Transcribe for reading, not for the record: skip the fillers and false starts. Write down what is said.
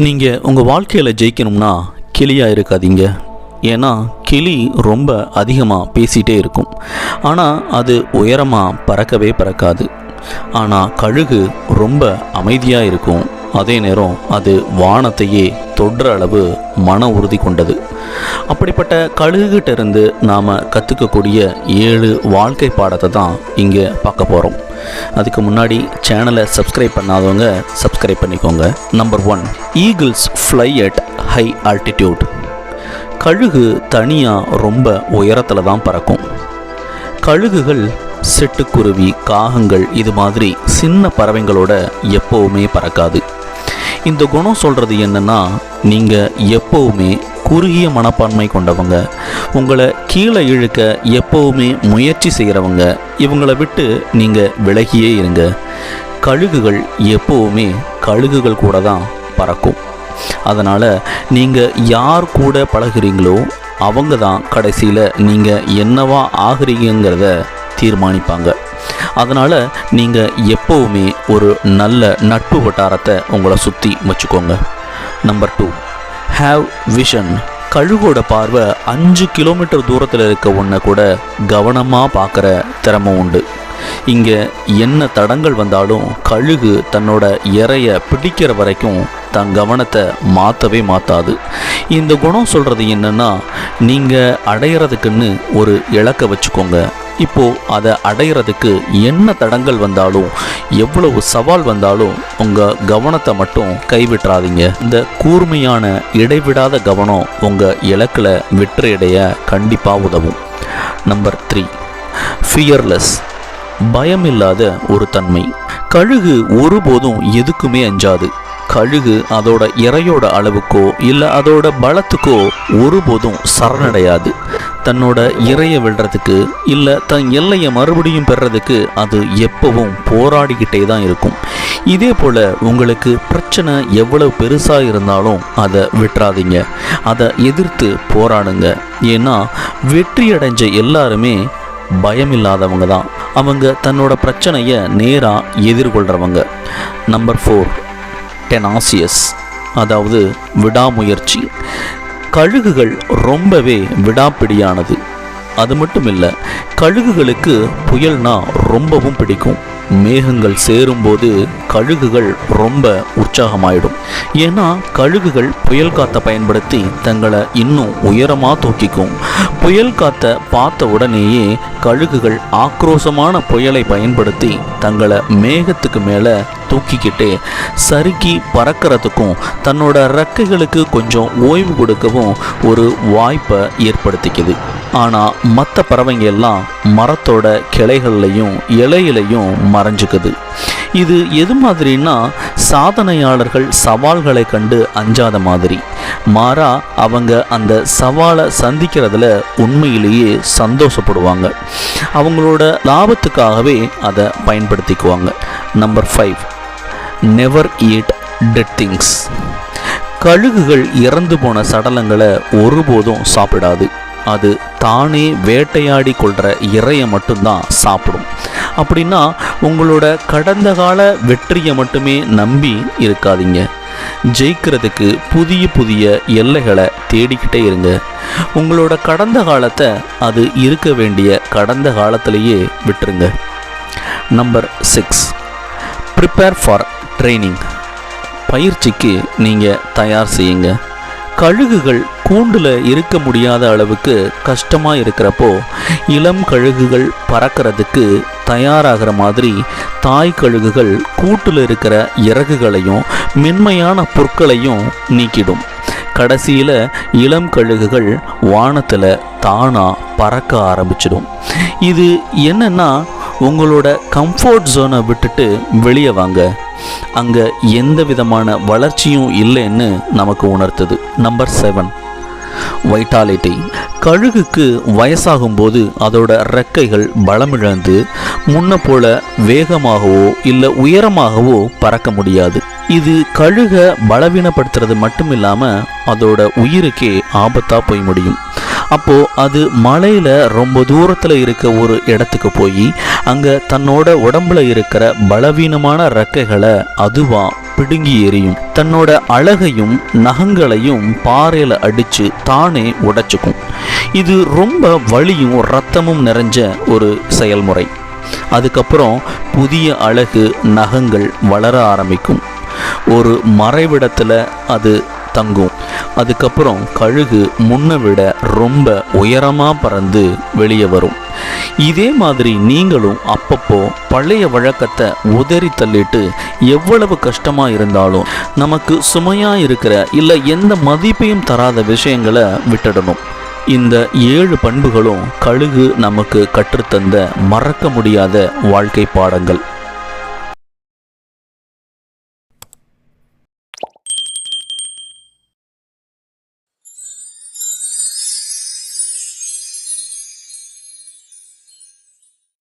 நீங்கள் உங்கள் வாழ்க்கையில் ஜெயிக்கணும்னா கிளியாக இருக்காதீங்க. ஏன்னா கிளி ரொம்ப அதிகமாக பேசிகிட்டே இருக்கும், ஆனால் அது உயரமாக பறக்கவே பறக்காது. ஆனால் கழுகு ரொம்ப அமைதியாக இருக்கும், அதே நேரம் அது வானத்தையே தொடுற அளவு மன உறுதி கொண்டது. அப்படிப்பட்ட கழுகுகிட்ட இருந்து நாம் கற்றுக்கக்கூடிய 7 வாழ்க்கை பாடத்தை தான் இங்கே பார்க்க போகிறோம். அதுக்கு முன்னாடி சேனலை சப்ஸ்கிரைப் பண்ணாதவங்க சப்ஸ்கிரைப் பண்ணிக்கோங்க. Number 1, eagles fly at high altitude. கழுகு தனியாக ரொம்ப உயரத்தில் தான் பறக்கும். கழுகுகள் சிட்டுக்குருவி, காகங்கள் இது மாதிரி சின்ன பறவைங்களோட எப்போவுமே பறக்காது. இந்த குணம் சொல்கிறது என்னென்னா, நீங்கள் எப்போவுமே குறுகிய மனப்பான்மை கொண்டவங்க, உங்களை கீழே இழுக்க எப்போவுமே முயற்சி செய்கிறவங்க, இவங்களை விட்டு நீங்கள் விலகியே இருங்க. கழுகுகள் எப்போவுமே கழுகுகள் கூட தான் பறக்கும். அதனால் நீங்கள் யார் கூட பழகுறீங்களோ அவங்க தான் கடைசியில் நீங்கள் என்னவா ஆகுறீங்கிறத தீர்மானிப்பாங்க. அதனால் நீங்கள் எப்போவுமே ஒரு நல்ல நட்பு வட்டாரத்தை உங்களை சுற்றி வச்சுக்கோங்க. Number 2, have vision. கழுகோட பார்வை 5 கிலோமீட்டர் தூரத்தில் இருக்க ஒன்றை கூட கவனமாக பார்க்குற திறமை உண்டு. இங்கே என்ன தடங்கள் வந்தாலும் கழுகு தன்னோட இரையை பிடிக்கிற வரைக்கும் தன் கவனத்தை மாற்றவே மாற்றாது. இந்த குணம் சொல்கிறது என்னென்னா, நீங்கள் அடையிறதுக்குன்னு ஒரு இலக்கை வச்சுக்கோங்க. இப்போது அதை அடையிறதுக்கு என்ன தடங்கள் வந்தாலும், எவ்வளவு சவால் வந்தாலும் உங்கள் கவனத்தை மட்டும் கைவிட்டுறாதீங்க. இந்த கூர்மையான இடைவிடாத கவனம் உங்கள் இலக்கில் வெற்றியடைய கண்டிப்பாக உதவும். Number 3, fearless. பயமில்லாத ஒரு தன்மை. கழுகு ஒருபோதும் எதுக்குமே அஞ்சாது. கழுகு அதோட இரையோட அளவுக்கோ இல்லை அதோட பலத்துக்கோ ஒருபோதும் சரணடையாது. தன்னோட இரையை விடுறதுக்கு இல்லை தன் எல்லையை மறுபடியும் பெறறதுக்கு அது எப்பவும் போராடிக்கிட்டே தான் இருக்கும். இதே போல் உங்களுக்கு பிரச்சனை எவ்வளவு பெருசாக இருந்தாலும் அதை விட்டுறாதீங்க, அதை எதிர்த்து போராடுங்க. ஏன்னா வெற்றியடைஞ்ச எல்லாருமே பயமில்லாதவங்க தான். அவங்க தன்னோட பிரச்சனையை நேராக எதிர்கொள்கிறவங்க. நம்பர் 4, டெனாசியஸ், அதாவது விடாமுயற்சி. கழுகுகள் ரொம்பவே விடாப்பிடியானது. அது மட்டும் இல்லை, கழுகுகளுக்கு புயல்னா ரொம்பவும் பிடிக்கும். மேகங்கள் சேரும்போது கழுகுகள் ரொம்ப உற்சாகமாயிடும். ஏன்னா கழுகுகள் புயல் காற்றை பயன்படுத்தி தங்களை இன்னும் உயரமாக தூக்கிக்கும். புயல் காற்றை பார்த்த உடனேயே கழுகுகள் ஆக்ரோஷமான புயலை பயன்படுத்தி தங்களை மேகத்துக்கு மேலே தூக்கிக்கிட்டே சறுக்கி பறக்கிறதுக்கும் தன்னோட ரெக்கைகளுக்கு கொஞ்சம் ஓய்வு கொடுக்கவும் ஒரு வாய்ப்பை ஏற்படுத்திக்குது. ஆனால் மற்ற பறவைங்க எல்லாம் மரத்தோட கிளைகள்லையும் இலையிலையும் மறைஞ்சுக்குது. இது எது மாதிரின்னா, சாதனையாளர்கள் சவால்களை கண்டு அஞ்சாத மாதிரி. மாறா அவங்க அந்த சவாலை சந்திக்கிறதுல உண்மையிலேயே சந்தோஷப்படுவாங்க. அவங்களோட லாபத்துக்காகவே அதை பயன்படுத்திக்குவாங்க. Number 5, never eat dead things. கழுகுகள் இறந்து போன சடலங்களை ஒருபோதும் சாப்பிடாது. அது தானே வேட்டையாடி கொள்கிற இறையை மட்டும்தான் சாப்பிடும். அப்படின்னா உங்களோட கடந்த கால வெற்றியை மட்டுமே நம்பி இருக்காதீங்க. ஜெயிக்கிறதுக்கு புதிய புதிய எல்லைகளை தேடிக்கிட்டே இருங்க. உங்களோட கடந்த காலத்தை அது இருக்க வேண்டிய கடந்த காலத்திலேயே விட்டுருங்க. Number 6, prepare for training. பயிற்சிக்கு நீங்கள் தயார் செய்யுங்க. கழுகுகள் கூண்டில் இருக்க முடியாத அளவுக்கு கஷ்டமாக இருக்கிறப்போ இளம் கழுகுகள் பறக்கிறதுக்கு தயாராகிற மாதிரி தாய் கழுகுகள் கூட்டில் இருக்கிற இறகுகளையும் மென்மையான புற்களையும் நீக்கிடும். கடைசியில் இளம் கழுகுகள் வானத்தில் தானாக பறக்க ஆரம்பிச்சிடும். இது என்னன்னா, உங்களோட கம்ஃபர்ட் ஜோனை விட்டுட்டு வெளியே வாங்க. அங்கே எந்த விதமான வளர்ச்சியும் இல்லைன்னு நமக்கு உணர்த்துது. Number 7, vitality. கழுகுக்கு வயசாகும்போது அதோட ரெக்கைகள் பலமிழந்து முன்ன போல வேகமாகவோ இல்லை உயரமாகவோ பறக்க முடியாது. இது கழுகை பலவீனப்படுத்துறது மட்டும் இல்லாமல் அதோட உயிருக்கே ஆபத்தாக போய் முடியும். அப்போது அது மலையில் ரொம்ப தூரத்தில் இருக்க ஒரு இடத்துக்கு போய் அங்கே தன்னோட உடம்புல இருக்கிற பலவீனமான ரெக்கைகளை அதுவாக பிடுங்கி எறியும். தன்னோட அழகையும் நகங்களையும் பாறையில் அடித்து தானே உடைச்சுக்கும். இது ரொம்ப வலியும் இரத்தமும் நிறைஞ்ச ஒரு செயல்முறை. அதுக்கப்புறம் புதிய அழகு நகங்கள் வளர ஆரம்பிக்கும். ஒரு மறைவிடத்தில் அது தங்கும். அதுக்கப்புறம் கழுகு முன்னை விட ரொம்ப உயரமாக பறந்து வெளியே வரும். இதே மாதிரி நீங்களும் அப்பப்போ பழைய வழக்கத்தை உதறி தள்ளிட்டு எவ்வளவு கஷ்டமாக இருந்தாலும் நமக்கு சுமையாக இருக்கிற இல்லை எந்த மதிப்பையும் தராத விஷயங்களை விட்டுடணும். இந்த 7 பண்புகளும் கழுகு நமக்கு கற்றுத்தந்த மறக்க முடியாத வாழ்க்கை பாடங்கள்.